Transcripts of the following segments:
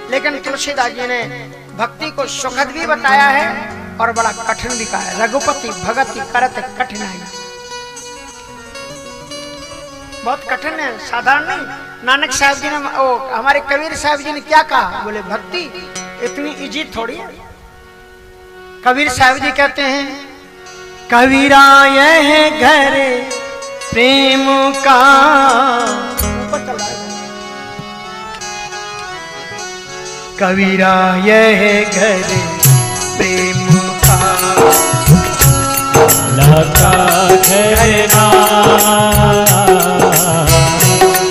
लेकिन तुलसीदास जी ने भक्ति को सुखद भी बताया है और बड़ा कठिन भी कहा है। रघुपति भगति करत कठिनाई, बहुत कठिन है, साधारण नहीं। नानक साहब जी ने, हमारे कबीर साहब जी ने क्या कहा, बोले भक्ति इतनी इजी थोड़ी है। कबीर साहब जी कहते हैं, कबीरा यह घर प्रेम का, कबीरा यह घर प्रेम का, लगा घरना,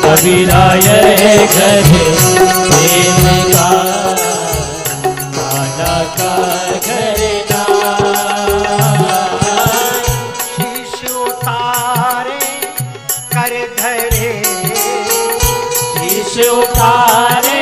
कबीरा यह घर प्रेम का, लगा घरना, शीश उतारे कर धरे, शीश उतारे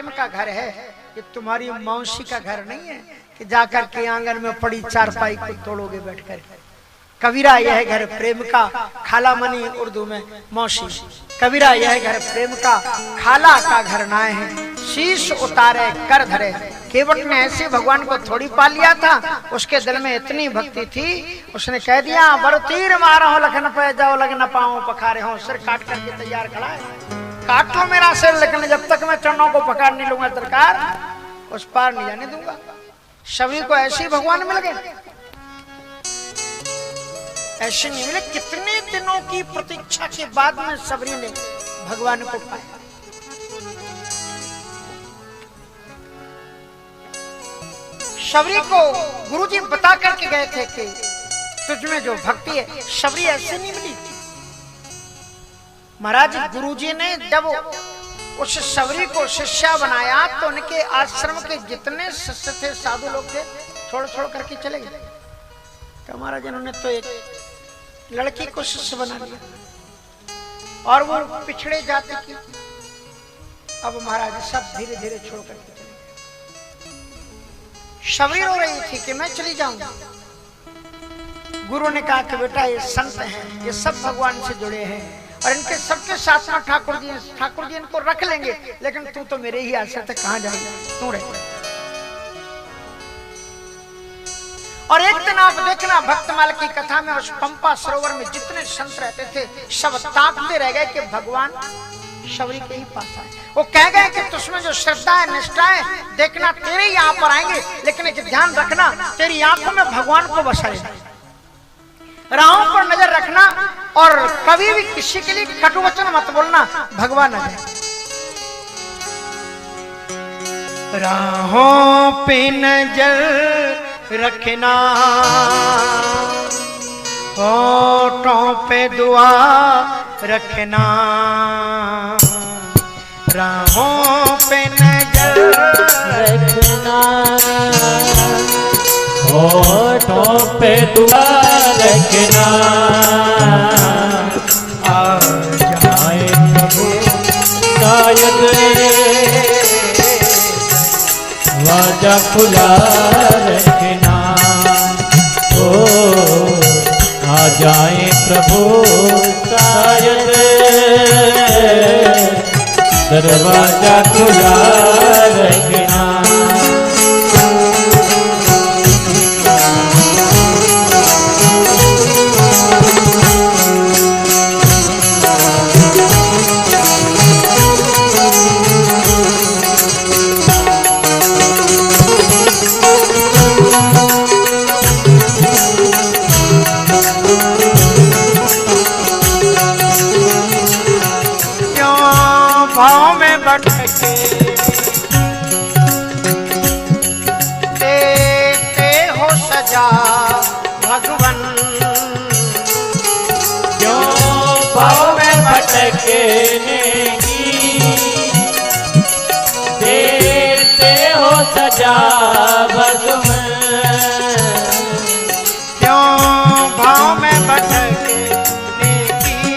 का घर है, ये तुम्हारी मौसी का घर नहीं है कि जाकर के आंगन में पड़ी चारपाई को तोड़ोगे बैठकर। कबीरा यह घर प्रेम का, खाला मनी उर्दू में मौसी, कबीरा यह घर प्रेम का, खाला का घर नाए है, शीश उतारे कर धरे। केवट ने ऐसे भगवान को थोड़ी पा लिया था, उसके दिल में इतनी भक्ति थी, उसने कह दिया बड़ तीर मारा हो लखन पे जाओ लगन पाओ पखारे हो, सिर काट करके तैयार खड़ा है, काट लो मेरा सिर, लेकिन जब तक मैं चरणों को पकड़ नहीं लूंगा सरकार उस पार नहीं जाने दूंगा। शबरी को ऐसे ही भगवान मिल गए, ऐसे नहीं मिले। कितने दिनों की प्रतीक्षा के बाद में शबरी ने भगवान को पाया। शबरी को गुरुजी बता करके गए थे कि तुझमें जो भक्ति है, शबरी ऐसे नहीं मिली। महाराज गुरुजी ने जब उस शबरी को शिष्या बनाया तो उनके आश्रम के जितने शिष्य थे, साधु लोग थे, छोड़ छोड़ करके चले गए। तो महाराज इन्होंने तो एक लड़की को शिष्य बना लिया और वो पिछड़े जाति की। अब महाराज सब धीरे धीरे छोड़ करके चले गए। शबरी रो रही थी कि मैं चली जाऊंगा। गुरु ने कहा कि बेटा ये संत हैं, ये सब भगवान से जुड़े हैं और इनके सबके साथ में ठाकुर जी इनको रख लेंगे, लेकिन तू तो मेरे ही आश्रय तक कहां जाएगा, तू रह। और एक दिन आप देखना भक्तमाल की कथा में उस पंपा सरोवर में जितने संत रहते थे सब ताकते रह गए कि भगवान शबरी के ही पास आए। वो कह गए कि तुझमें जो श्रद्धा है, निष्ठा है, देखना तेरे ही यहाँ पर आएंगे, लेकिन एक ध्यान रखना तेरी आंखों में भगवान को बसा लेना, राहों पर नजर रखना और कभी भी किसी के लिए कटु वचन मत बोलना, भगवान आ जाए। राहों पे नजर रखना, होठों पे दुआ रखना, राहों पे नजर रखना, होठों पे दुआ रखना, आ जाए प्रभु शायद वाजा खुला रखना, ओ आ जाए प्रभु शायद दरवाजा खुला रखना। देते हो सजा भगवन, क्यों भाव में भटकने की देते हो सजा भगवन, क्यों भाव में भटकने की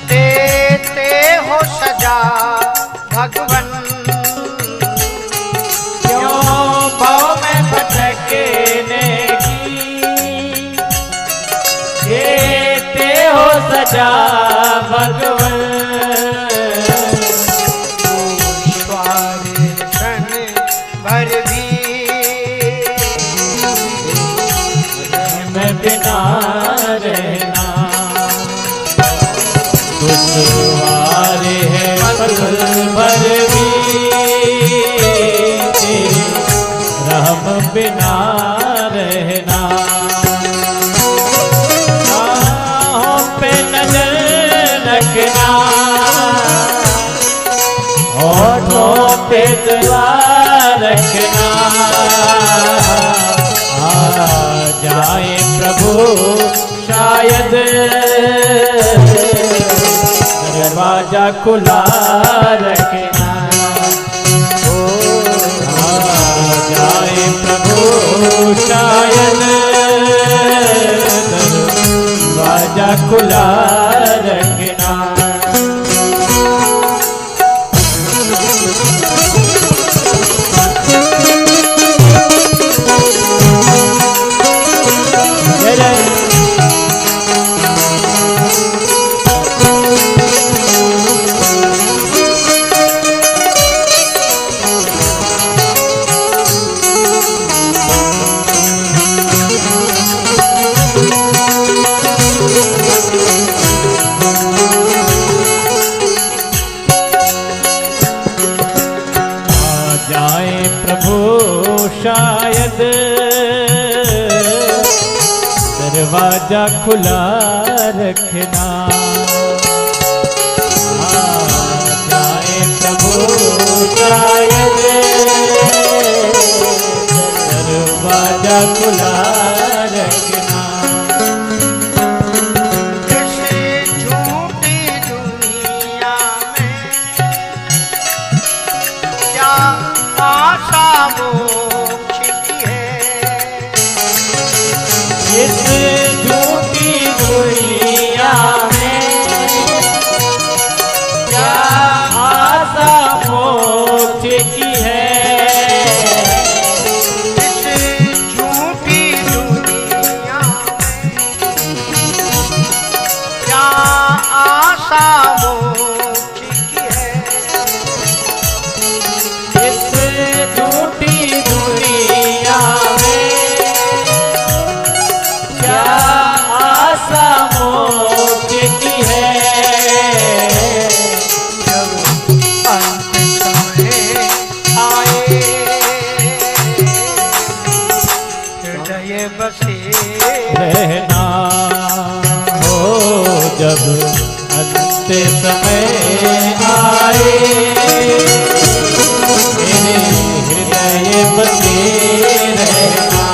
देते हो सजा द्वार रखना। आ जाए प्रभु शायद दरवाजा खुला रखना। आ जाए प्रभु शायद दरवाजा खुला रखना। शायद दरवाजा खुला रखना। आ जाए प्रभु शायद दरवाजा खुला रखना। इस झूठी दुनिया में क्या आशा मोक्ष की है। इस झूठी दुनिया में क्या आशा मोक्ष की है। इस झूठी दुनिया आशा मोक्ष की है। जब अंत समय आए हृदय बसे रहना हो। जब अंत समय आए मेरे हृदय बसे रहना।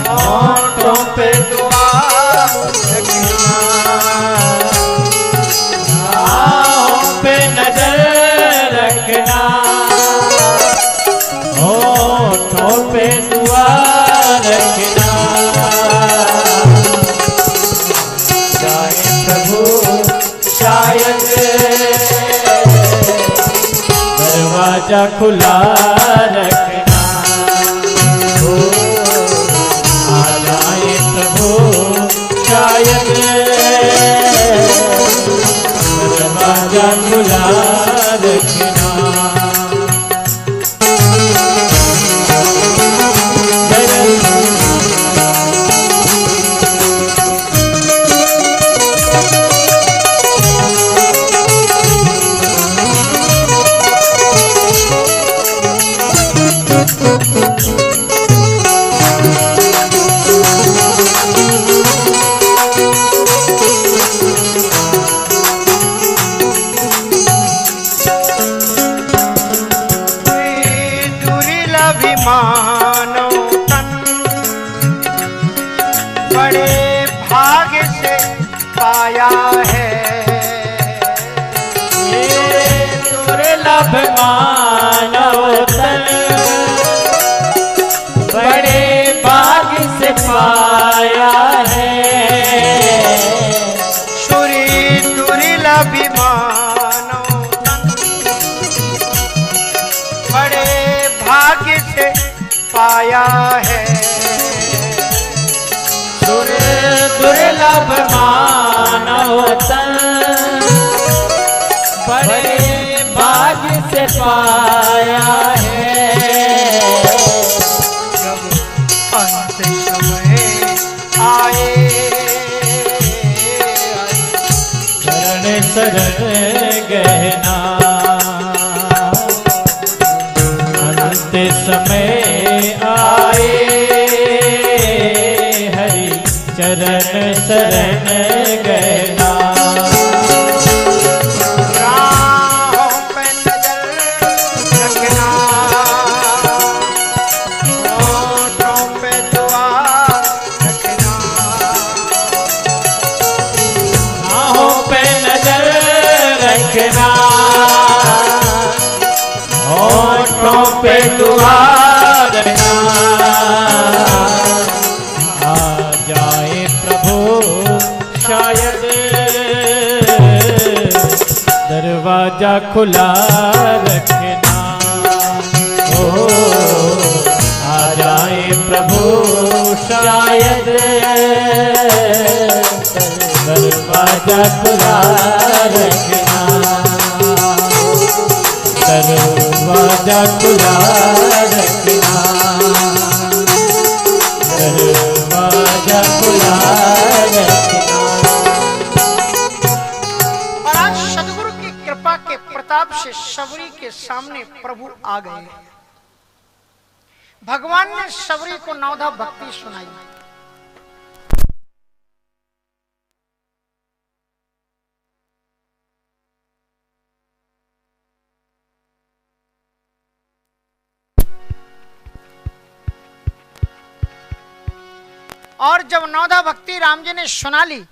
होठों पे दुआ रखना। राहों पे नजर रखना। होठों पे दुआ रखना। जाए प्रभु शायद दरवाजा खुला रखना। शायद दरवाजा खुला रखना। मानो तन बड़े भाग्य से पाया है। ये दुर्लभ मानव तन बड़े भाग्य से पाया है। सुरी दुर्लभ मानो तन बड़े भाग्य से पाया है। दुर्लभ मानव तन बड़े भाग्य से पाया है। जब अंत समय आए शरण शरण गहना। अंत समय आए हरि चरण शरण शरण गहना। राहों पे नजर रखना, होठों पे दुआ रखना, राहों पे नजर रखना, होठों पे दुआ रखना। आ जाए प्रभु शायद दरवाजा खुला रखना। ओ आ जाए प्रभु शायद दरवाजा खुला रखना। दरवाजा खुला रखना। दरवाजा खुला रखना। और आज सदगुरु की कृपा के प्रताप से शबरी के सामने प्रभु आ गए। भगवान ने शबरी को नवधा भक्ति सुनाई। और जब नवधा भक्ति राम जी ने सुना ली,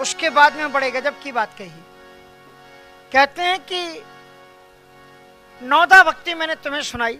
उसके बाद में बड़े गजब की बात कही। कहते हैं कि नवधा भक्ति मैंने तुम्हें सुनाई,